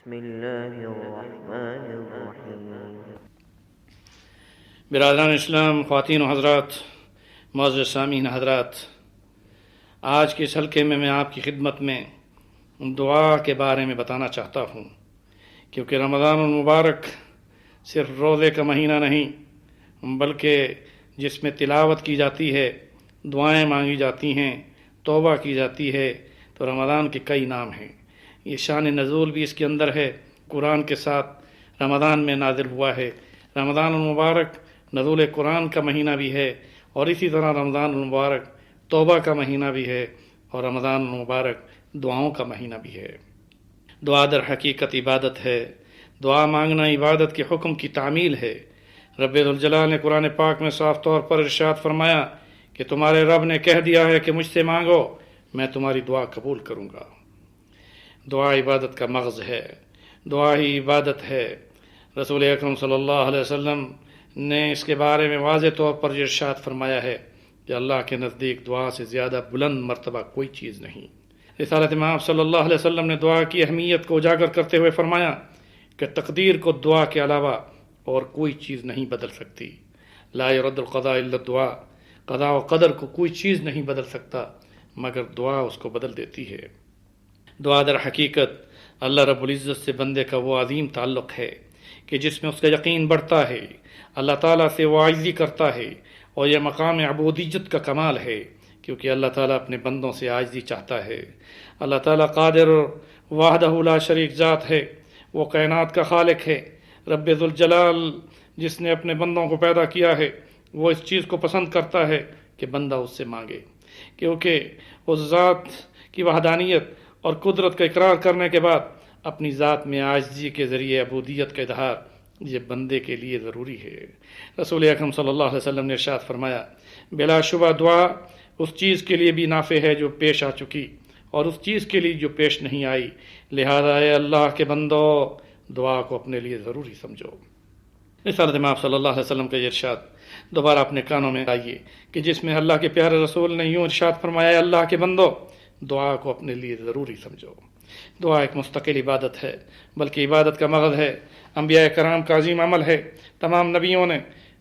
بسم اللہ الرحمن الرحیم۔ برادران اسلام، خواتین و حضرات، معزز سامعین حضرات، آج کے اس حلقے میں آپ کی خدمت میں دعا کے بارے میں بتانا چاہتا ہوں، کیونکہ رمضان المبارک صرف روزے کا مہینہ نہیں بلکہ جس میں تلاوت کی جاتی ہے، دعائیں مانگی جاتی ہیں، توبہ کی جاتی ہے، تو رمضان کے کئی نام ہیں۔ یہ شان نزول بھی اس کے اندر ہے، قرآن کے ساتھ رمضان میں نازل ہوا ہے۔ رمضان المبارک نزول قرآن کا مہینہ بھی ہے، اور اسی طرح رمضان المبارک توبہ کا مہینہ بھی ہے، اور رمضان المبارک دعاؤں کا مہینہ بھی ہے۔ دعا در حقیقت عبادت ہے، دعا مانگنا عبادت کے حکم کی تعمیل ہے۔ رب ذوالجلال نے قرآن پاک میں صاف طور پر ارشاد فرمایا کہ تمہارے رب نے کہہ دیا ہے کہ مجھ سے مانگو، میں تمہاری دعا قبول کروں گا۔ دعا عبادت کا مغز ہے، دعا ہی عبادت ہے۔ رسول اکرم صلی اللہ علیہ وسلم نے اس کے بارے میں واضح طور پر یہ ارشاد فرمایا ہے کہ اللہ کے نزدیک دعا سے زیادہ بلند مرتبہ کوئی چیز نہیں۔ رسالت مآب صلی اللہ علیہ وسلم نے دعا کی اہمیت کو اجاگر کرتے ہوئے فرمایا کہ تقدیر کو دعا کے علاوہ اور کوئی چیز نہیں بدل سکتی۔ لا يرد القضاء الا الدعاء، قضاء و قدر کو کوئی چیز نہیں بدل سکتا مگر دعا اس کو بدل دیتی ہے۔ دعا در حقیقت اللہ رب العزت سے بندے کا وہ عظیم تعلق ہے کہ جس میں اس کا یقین بڑھتا ہے، اللہ تعالیٰ سے وہ عاجزی کرتا ہے، اور یہ مقام عبودیت کا کمال ہے، کیونکہ اللہ تعالیٰ اپنے بندوں سے عاجزی چاہتا ہے۔ اللہ تعالیٰ قادر وحدہ لا شریک ذات ہے، وہ کائنات کا خالق ہے۔ رب ذوالجلال جس نے اپنے بندوں کو پیدا کیا ہے، وہ اس چیز کو پسند کرتا ہے کہ بندہ اس سے مانگے، کیونکہ اس ذات کی وحدانیت اور قدرت کا اقرار کرنے کے بعد اپنی ذات میں عاجزی کے ذریعے عبودیت کا اظہار یہ بندے کے لیے ضروری ہے۔ رسول اکرم صلی اللہ علیہ وسلم نے ارشاد فرمایا، بلا شبہ دعا اس چیز کے لیے بھی نافع ہے جو پیش آ چکی، اور اس چیز کے لیے جو پیش نہیں آئی، لہذا اے اللہ کے بندو دعا کو اپنے لیے ضروری سمجھو۔ رسالت مآب صلی اللہ علیہ وسلم کا یہ ارشاد دوبارہ اپنے کانوں میں آئیے کہ جس میں اللہ کے پیارے رسول نے یوں ارشاد فرمایا، اے اللہ کے بندو دعا کو اپنے لیے ضروری سمجھو۔ دعا ایک مستقل عبادت ہے، بلکہ عبادت کا مغز ہے، انبیاء کرام کا عظیم عمل ہے۔ تمام نبیوں نے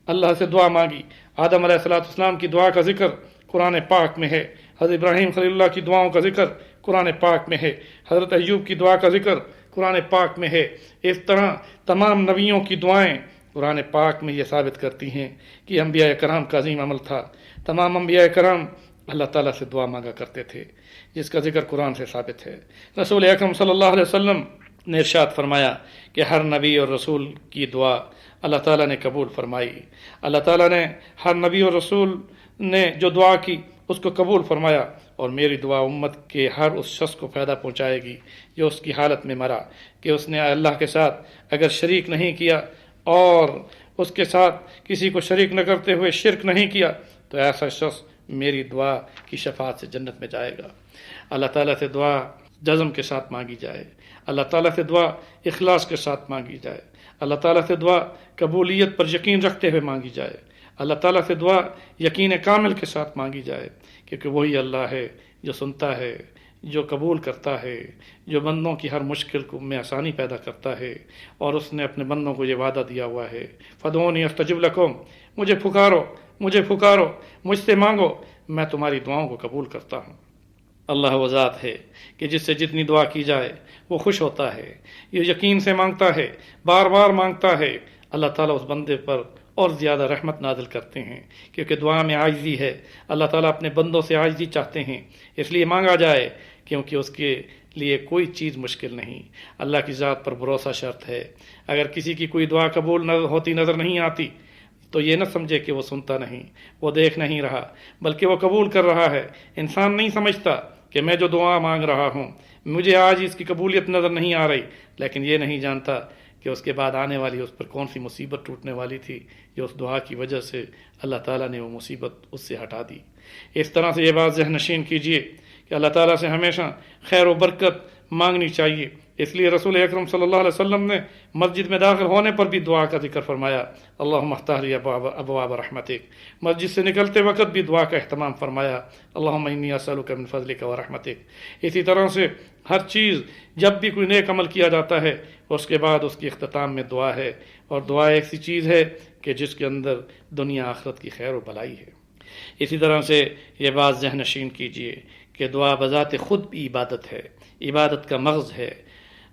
اللہ سے دعا مانگی۔ آدم علیہ السلام کی دعا کا ذکر قرآن پاک میں ہے، حضرت ابراہیم خلیل اللہ کی دعاؤں کا ذکر قرآن پاک میں ہے، حضرت ایوب کی دعا کا ذکر قرآن پاک میں ہے۔ اس طرح تمام نبیوں کی دعائیں قرآن پاک میں یہ ثابت کرتی ہیں کہ انبیاء کرام کا عظیم عمل تھا۔ تمام انبیاء کرام اللہ تعالیٰ سے دعا مانگا کرتے تھے، جس کا ذکر قرآن سے ثابت ہے۔ رسول اکرم صلی اللہ علیہ وسلم نے ارشاد فرمایا کہ ہر نبی اور رسول کی دعا اللہ تعالیٰ نے قبول فرمائی۔ اللہ تعالیٰ نے ہر نبی اور رسول نے جو دعا کی اس کو قبول فرمایا، اور میری دعا امت کے ہر اس شخص کو فائدہ پہنچائے گی جو اس کی حالت میں مرا کہ اس نے اللہ کے ساتھ اگر شریک نہیں کیا اور اس کے ساتھ کسی کو شریک نہ کرتے ہوئے شرک نہیں کیا، تو ایسا شخص میری دعا کی شفاعت سے جنت میں جائے گا۔ اللہ تعالیٰ سے دعا جزم کے ساتھ مانگی جائے، اللہ تعالیٰ سے دعا اخلاص کے ساتھ مانگی جائے، اللہ تعالیٰ سے دعا قبولیت پر یقین رکھتے ہوئے مانگی جائے، اللہ تعالیٰ سے دعا یقین کامل کے ساتھ مانگی جائے، کیونکہ وہی اللہ ہے جو سنتا ہے، جو قبول کرتا ہے، جو بندوں کی ہر مشکل کو میں آسانی پیدا کرتا ہے، اور اس نے اپنے بندوں کو یہ وعدہ دیا ہوا ہے، فادعونی استجب لکم، مجھے پکارو، مجھے پکارو، مجھ سے مانگو، میں تمہاری دعاؤں کو قبول کرتا ہوں۔ اللہ وہ ذات ہے کہ جس سے جتنی دعا کی جائے وہ خوش ہوتا ہے، یہ یقین سے مانگتا ہے، بار بار مانگتا ہے، اللہ تعالیٰ اس بندے پر اور زیادہ رحمت نازل کرتے ہیں، کیونکہ دعا میں عاجزی ہے۔ اللہ تعالیٰ اپنے بندوں سے عاجزی چاہتے ہیں، اس لیے مانگا جائے کیونکہ اس کے لیے کوئی چیز مشکل نہیں۔ اللہ کی ذات پر بھروسہ شرط ہے۔ اگر کسی کی کوئی دعا قبول ہوتی نظر نہیں آتی تو یہ نہ سمجھے کہ وہ سنتا نہیں، وہ دیکھ نہیں رہا، بلکہ وہ قبول کر رہا ہے۔ انسان نہیں سمجھتا کہ میں جو دعا مانگ رہا ہوں مجھے آج اس کی قبولیت نظر نہیں آ رہی، لیکن یہ نہیں جانتا کہ اس کے بعد آنے والی اس پر کون سی مصیبت ٹوٹنے والی تھی جو اس دعا کی وجہ سے اللہ تعالیٰ نے وہ مصیبت اس سے ہٹا دی۔ اس طرح سے یہ بات ذہن نشین کیجئے کہ اللہ تعالیٰ سے ہمیشہ خیر و برکت مانگنی چاہیے، اس لیے رسول اکرم صلی اللہ علیہ وسلم نے مسجد میں داخل ہونے پر بھی دعا کا ذکر فرمایا، اللہم افتح لی ابواب رحمتک۔ مسجد سے نکلتے وقت بھی دعا کا اہتمام فرمایا، اللہم انی اسألک من فضلک و رحمتک۔ اسی طرح سے ہر چیز جب بھی کوئی نیک عمل کیا جاتا ہے اس کے بعد اس کی اختتام میں دعا ہے، اور دعا ایسی چیز ہے کہ جس کے اندر دنیا آخرت کی خیر و بھلائی ہے۔ اسی طرح سے یہ بات ذہن نشین کیجئے کہ دعا بذات خود بھی عبادت ہے، عبادت کا مغز ہے،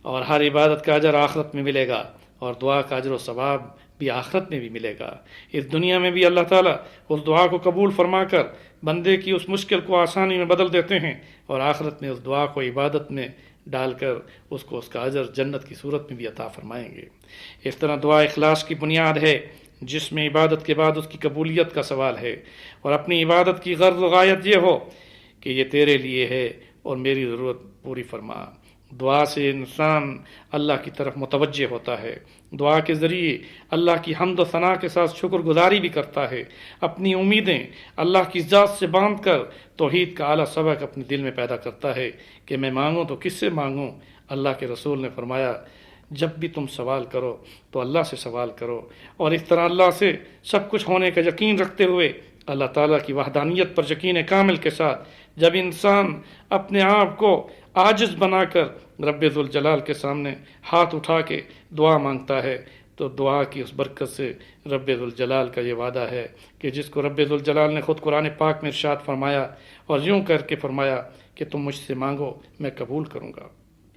اور ہر عبادت کا اجر آخرت میں ملے گا، اور دعا کا اجر و ثواب بھی آخرت میں بھی ملے گا۔ اس دنیا میں بھی اللہ تعالیٰ اس دعا کو قبول فرما کر بندے کی اس مشکل کو آسانی میں بدل دیتے ہیں، اور آخرت میں اس دعا کو عبادت میں ڈال کر اس کو اس کا اجر جنت کی صورت میں بھی عطا فرمائیں گے۔ اس طرح دعا اخلاص کی بنیاد ہے، جس میں عبادت کے بعد اس کی قبولیت کا سوال ہے، اور اپنی عبادت کی غرض و غایت یہ ہو کہ یہ تیرے لیے ہے اور میری ضرورت پوری فرما۔ دعا سے انسان اللہ کی طرف متوجہ ہوتا ہے، دعا کے ذریعے اللہ کی حمد و ثنا کے ساتھ شکر گزاری بھی کرتا ہے، اپنی امیدیں اللہ کی ذات سے باندھ کر توحید کا اعلیٰ سبق اپنے دل میں پیدا کرتا ہے کہ میں مانگوں تو کس سے مانگوں۔ اللہ کے رسول نے فرمایا، جب بھی تم سوال کرو تو اللہ سے سوال کرو، اور اس طرح اللہ سے سب کچھ ہونے کا یقین رکھتے ہوئے اللہ تعالیٰ کی وحدانیت پر یقین کامل کے ساتھ جب انسان اپنے آپ کو عاجز بنا کر رب ذوالجلال کے سامنے ہاتھ اٹھا کے دعا مانگتا ہے، تو دعا کی اس برکت سے رب ذوالجلال کا یہ وعدہ ہے کہ جس کو رب ذوالجلال نے خود قرآن پاک میں ارشاد فرمایا اور یوں کر کے فرمایا کہ تم مجھ سے مانگو میں قبول کروں گا۔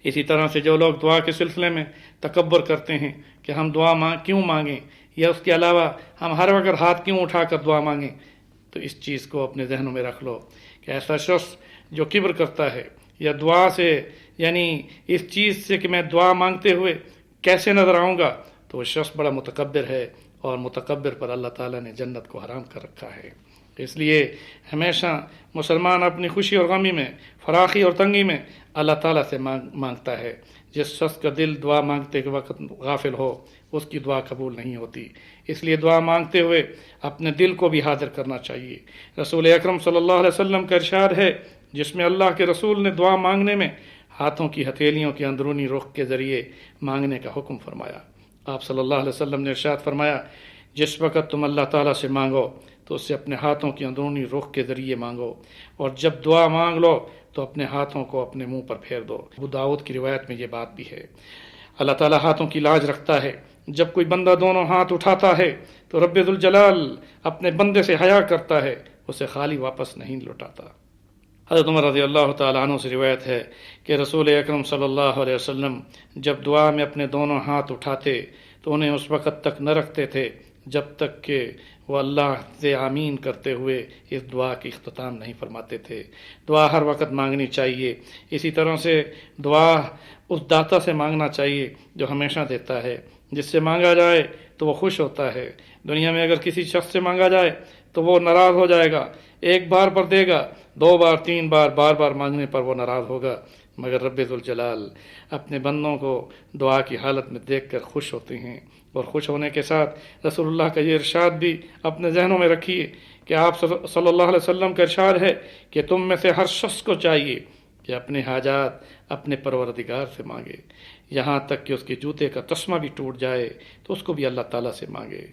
اسی طرح سے جو لوگ دعا کے سلسلے میں تکبر کرتے ہیں کہ ہم دعا کیوں مانگیں، یا اس کے علاوہ ہم ہر وقت ہاتھ کیوں اٹھا کر دعا مانگیں، تو اس چیز کو اپنے ذہنوں میں رکھ لو کہ ایسا شخص جو کبر کرتا ہے یا دعا سے یعنی اس چیز سے کہ میں دعا مانگتے ہوئے کیسے نظر آؤں گا، تو وہ شخص بڑا متکبر ہے، اور متکبر پر اللہ تعالیٰ نے جنت کو حرام کر رکھا ہے۔ اس لیے ہمیشہ مسلمان اپنی خوشی اور غمی میں، فراخی اور تنگی میں اللہ تعالیٰ سے مانگتا ہے۔ جس شخص کا دل دعا مانگتے کے وقت غافل ہو اس کی دعا قبول نہیں ہوتی۔ اس لیے دعا مانگتے ہوئے اپنے دل کو بھی حاضر کرنا چاہیے۔ رسول اکرم صلی اللہ علیہ وسلم کا ارشاد ہے جس میں اللہ کے رسول نے دعا مانگنے میں ہاتھوں کی ہتھیلیوں کے اندرونی رخ کے ذریعے مانگنے کا حکم فرمایا۔ آپ صلی اللہ علیہ وسلم نے ارشاد فرمایا، جس وقت تم اللہ تعالیٰ سے مانگو تو اس سے اپنے ہاتھوں کی اندرونی رخ کے ذریعے مانگو، اور جب دعا مانگ لو تو اپنے ہاتھوں کو اپنے منہ پر پھیر دو۔ ابو داؤد کی روایت میں یہ بات بھی ہے۔ اللہ تعالیٰ ہاتھوں کی لاج رکھتا ہے۔ جب کوئی بندہ دونوں ہاتھ اٹھاتا ہے تو رب ذوالجلال اپنے بندے سے حیا کرتا ہے، اسے خالی واپس نہیں لوٹاتا۔ حضرت عمر رضی اللہ تعالیٰ عنہ سے روایت ہے کہ رسول اکرم صلی اللہ علیہ وسلم جب دعا میں اپنے دونوں ہاتھ اٹھاتے تو انہیں اس وقت تک نہ رکھتے تھے جب تک کہ وہ اللہ سے آمین کرتے ہوئے اس دعا کی اختتام نہیں فرماتے تھے۔ دعا ہر وقت مانگنی چاہیے۔ اسی طرح سے دعا اس داتا سے مانگنا چاہیے جو ہمیشہ دیتا ہے، جس سے مانگا جائے تو وہ خوش ہوتا ہے۔ دنیا میں اگر کسی شخص سے مانگا جائے تو وہ ناراض ہو جائے گا، ایک بار پر دے گا، 2 بار 3 بار بار بار مانگنے پر وہ ناراض ہوگا، مگر رب ذوالجلال اپنے بندوں کو دعا کی حالت میں دیکھ کر خوش ہوتے ہیں۔ اور خوش ہونے کے ساتھ رسول اللہ کا یہ ارشاد بھی اپنے ذہنوں میں رکھیے کہ آپ صلی اللہ علیہ وسلم کا ارشاد ہے کہ تم میں سے ہر شخص کو چاہیے کہ اپنے حاجات اپنے پروردگار سے مانگے، یہاں تک کہ اس کے جوتے کا تسمہ بھی ٹوٹ جائے تو اس کو بھی اللہ تعالیٰ سے مانگے۔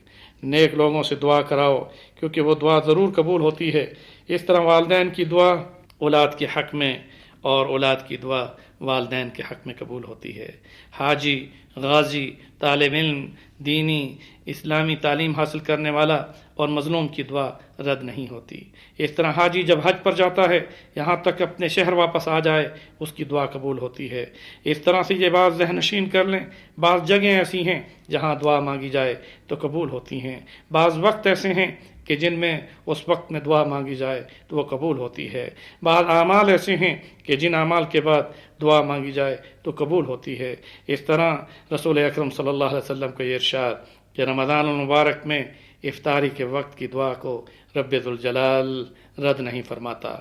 نیک لوگوں سے دعا کراؤ کیونکہ وہ دعا ضرور قبول ہوتی ہے۔ اس طرح والدین کی دعا اولاد کے حق میں اور اولاد کی دعا والدین کے حق میں قبول ہوتی ہے۔ حاجی، غازی، طالب علم، دینی اسلامی تعلیم حاصل کرنے والا اور مظلوم کی دعا رد نہیں ہوتی۔ اس طرح حاجی جب حج پر جاتا ہے یہاں تک اپنے شہر واپس آ جائے اس کی دعا قبول ہوتی ہے۔ اس طرح سے یہ بات ذہن نشین کر لیں، بعض جگہیں ایسی ہیں جہاں دعا مانگی جائے تو قبول ہوتی ہیں، بعض وقت ایسے ہیں کہ جن میں اس وقت میں دعا مانگی جائے تو وہ قبول ہوتی ہے، بعض اعمال ایسے ہیں کہ جن اعمال کے بعد دعا مانگی جائے تو قبول ہوتی ہے۔ اس طرح رسول اکرم صلی اللہ علیہ وسلم کا یہ ارشاد کہ رمضان المبارک میں افطاری کے وقت کی دعا کو رب ذوالجلال رد نہیں فرماتا۔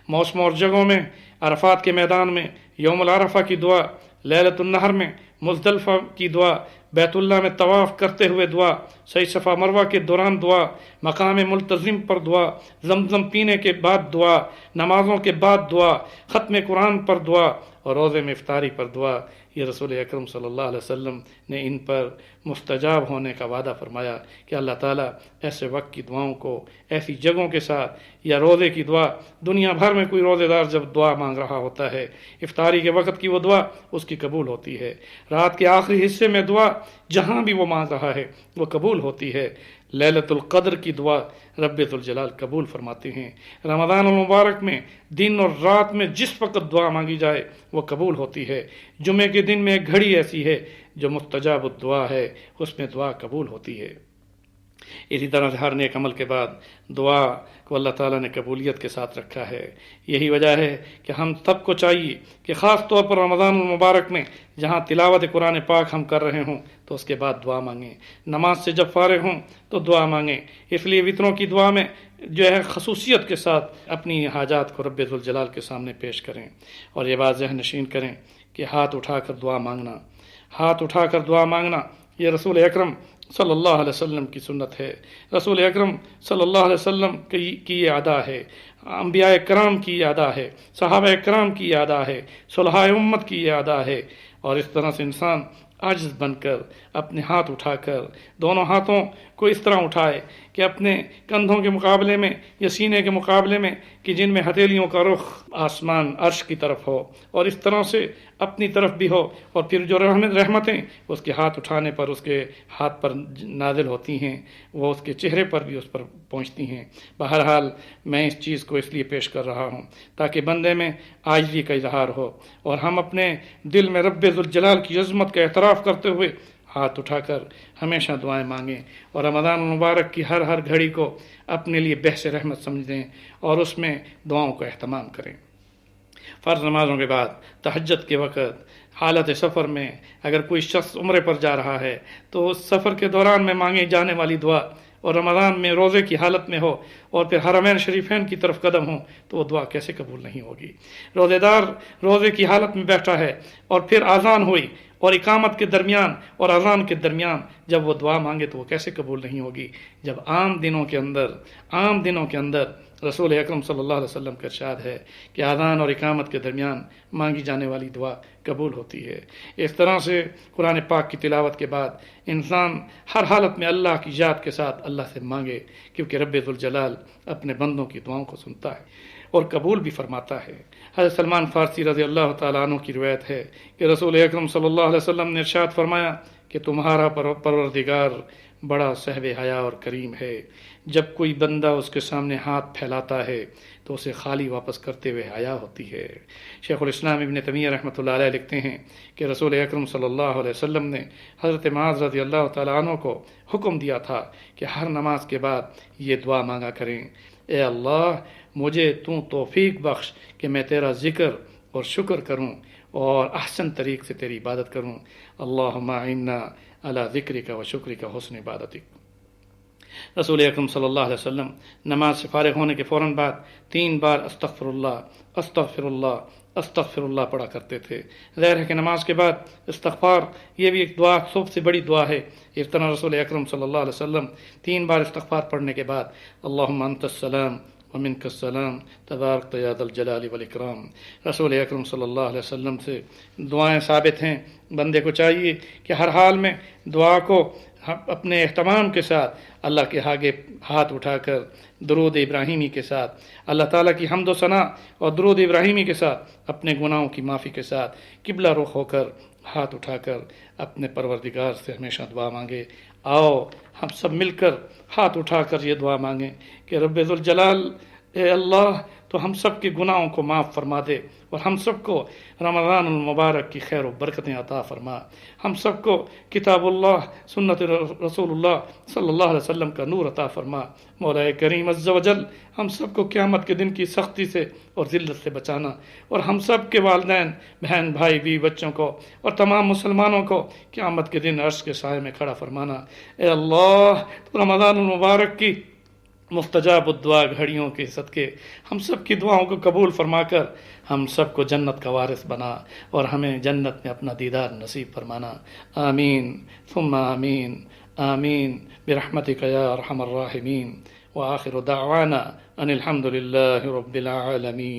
موسم اور جگہوں میں عرفات کے میدان میں یوم العرفہ کی دعا، لیلۃ النحر میں مزدلفہ کی دعا، بیت اللہ میں طواف کرتے ہوئے دعا، صحیح صفا مروہ کے دوران دعا، مقام ملتزم پر دعا، زمزم پینے کے بعد دعا، نمازوں کے بعد دعا، ختم قرآن پر دعا اور روزے میں افطاری پر دعا، یہ رسول اکرم صلی اللہ علیہ وسلم نے ان پر مستجاب ہونے کا وعدہ فرمایا کہ اللہ تعالیٰ ایسے وقت کی دعاؤں کو ایسی جگہوں کے ساتھ، یا روزے کی دعا، دنیا بھر میں کوئی روزے دار جب دعا مانگ رہا ہوتا ہے، افطاری کے وقت کی وہ دعا اس کی قبول ہوتی ہے، رات کے آخری حصے میں دعا جہاں بھی وہ مانگ رہا ہے وہ قبول ہوتی ہے، لیلۃ القدر کی دعا رب ذوالجلال قبول فرماتے ہیں، رمضان المبارک میں دن اور رات میں جس وقت دعا مانگی جائے وہ قبول ہوتی ہے، جمعے کے دن میں ایک گھڑی ایسی ہے جو مستجاب الدعا ہے، اس میں دعا قبول ہوتی ہے۔ اسی طرح سے ہر نیک عمل کے بعد دعا کو اللہ تعالیٰ نے قبولیت کے ساتھ رکھا ہے۔ یہی وجہ ہے کہ ہم سب کو چاہیے کہ خاص طور پر رمضان المبارک میں جہاں تلاوت قرآن پاک ہم کر رہے ہوں تو اس کے بعد دعا مانگیں، نماز سے جب فارغ ہوں تو دعا مانگیں۔ اس لیے وطروں کی دعا میں جو ہے خصوصیت کے ساتھ اپنی حاجات کو رب ذوالجلال کے سامنے پیش کریں، اور یہ بات ذہن نشین کریں کہ ہاتھ اٹھا کر دعا مانگنا، ہاتھ اٹھا کر دعا مانگنا یہ رسول اکرم صلی اللہ علیہ وسلم کی سنت ہے، رسول اکرم صلی اللہ علیہ وسلم کی یہ ادا ہے، انبیاء کرام کی یہ ادا ہے، صحابہ کرام کی یہ ادا ہے، صلحاء امت کی یہ ادا ہے۔ اور اس طرح سے انسان عاجز بن کر اپنے ہاتھ اٹھا کر دونوں ہاتھوں کو اس طرح اٹھائے کہ اپنے کندھوں کے مقابلے میں یا سینے کے مقابلے میں کہ جن میں ہتھیلیوں کا رخ آسمان عرش کی طرف ہو، اور اس طرح سے اپنی طرف بھی ہو، اور پھر جو رحمتیں اس کے ہاتھ اٹھانے پر اس کے ہاتھ پر نازل ہوتی ہیں وہ اس کے چہرے پر بھی اس پر پہنچتی ہیں۔ بہرحال میں اس چیز کو اس لیے پیش کر رہا ہوں تاکہ بندے میں عاجزی کا اظہار ہو، اور ہم اپنے دل میں رب ذوالجلال کی عظمت کا اعتراف کرتے ہوئے ہاتھ اٹھا کر ہمیشہ دعائیں مانگیں، اور رمضان المبارک کی ہر گھڑی کو اپنے لیے بحث رحمت سمجھیں اور اس میں دعاؤں کا اہتمام کریں۔ فرض نمازوں کے بعد تہجد کے وقت حالت سفر میں اگر کوئی شخص عمرے پر جا رہا ہے تو اس سفر کے دوران میں مانگی جانے والی دعا، اور رمضان میں روزے کی حالت میں ہو اور پھر حرمین شریفین کی طرف قدم ہو تو وہ دعا کیسے قبول نہیں ہوگی؟ روزے دار روزے کی حالت میں بیٹھا ہے اور پھر اذان ہوئی اور اقامت کے درمیان اور اذان کے درمیان جب وہ دعا مانگے تو وہ کیسے قبول نہیں ہوگی؟ جب عام دنوں کے اندر رسول اکرم صلی اللہ علیہ وسلم کا ارشاد ہے کہ اذان اور اقامت کے درمیان مانگی جانے والی دعا قبول ہوتی ہے۔ اس طرح سے قرآن پاک کی تلاوت کے بعد انسان ہر حالت میں اللہ کی یاد کے ساتھ اللہ سے مانگے، کیونکہ رب ذوالجلال اپنے بندوں کی دعاؤں کو سنتا ہے اور قبول بھی فرماتا ہے۔ حضرت سلمان فارسی رضی اللہ تعالیٰ عنہ کی روایت ہے کہ رسول اکرم صلی اللہ علیہ وسلم نے ارشاد فرمایا کہ تمہارا پروردگار بڑا صاحب حیا اور کریم ہے، جب کوئی بندہ اس کے سامنے ہاتھ پھیلاتا ہے تو اسے خالی واپس کرتے ہوئے حیا ہوتی ہے۔ شیخ الاسلام ابن تیمیہ رحمۃ اللہ علیہ لکھتے ہیں کہ رسول اکرم صلی اللہ علیہ وسلم نے حضرت معاذ رضی اللہ تعالیٰ عنہ کو حکم دیا تھا کہ ہر نماز کے بعد یہ دعا مانگا کریں، اے اللہ مجھے تو توفیق بخش کہ میں تیرا ذکر اور شکر کروں اور احسن طریق سے تیری عبادت کروں، اللہم اعنا علی ذکرک و شکرک حسن عبادتک۔ رسول اکرم صلی اللہ علیہ وسلم نماز سے فارغ ہونے کے فوراً بعد 3 بار استغفر اللہ استغفر اللہ استغفر اللہ پڑھا کرتے تھے۔ ظاہر ہے کہ نماز کے بعد استغفار یہ بھی ایک دعا، سب سے بڑی دعا ہے۔ اس طرح رسول اکرم صلی اللہ علیہ وسلم 3 بار استغفار پڑھنے کے بعد اللہم انت السلام ومنک السلام تبارک یا ذا الجلال والاکرام، رسول اکرم صلی اللہ علیہ وسلم سے دعائیں ثابت ہیں۔ بندے کو چاہیے کہ ہر حال میں دعا کو اپنے اہتمام کے ساتھ اللہ کے آگے ہاتھ اٹھا کر درود ابراہیمی کے ساتھ، اللہ تعالیٰ کی حمد و ثنا اور درود ابراہیمی کے ساتھ، اپنے گناہوں کی معافی کے ساتھ قبلہ رخ ہو کر ہاتھ اٹھا کر اپنے پروردگار سے ہمیشہ دعا مانگے۔ آؤ ہم سب مل کر ہاتھ اٹھا کر یہ دعا مانگیں کہ رب ذوالجلال اے اللہ تو ہم سب کے گناہوں کو معاف فرما دے اور ہم سب کو رمضان المبارک کی خیر و برکتیں عطا فرما، ہم سب کو کتاب اللہ سنت رسول اللہ صلی اللہ علیہ وسلم کا نور عطا فرما۔ مولا کریم عز و جل ہم سب کو قیامت کے دن کی سختی سے اور ذلت سے بچانا، اور ہم سب کے والدین بہن بھائی بیوی بچوں کو اور تمام مسلمانوں کو قیامت کے دن عرش کے سائے میں کھڑا فرمانا۔ اے اللہ تو رمضان المبارک کی مستجاب الدعا گھڑیوں کے صدقے ہم سب کی دعاؤں کو قبول فرما کر ہم سب کو جنت کا وارث بنا اور ہمیں جنت میں اپنا دیدار نصیب فرمانا۔ آمین ثم آمین آمین برحمتک یا ارحم الراحمین، وآخر دعوانا ان الحمد للہ رب العالمین۔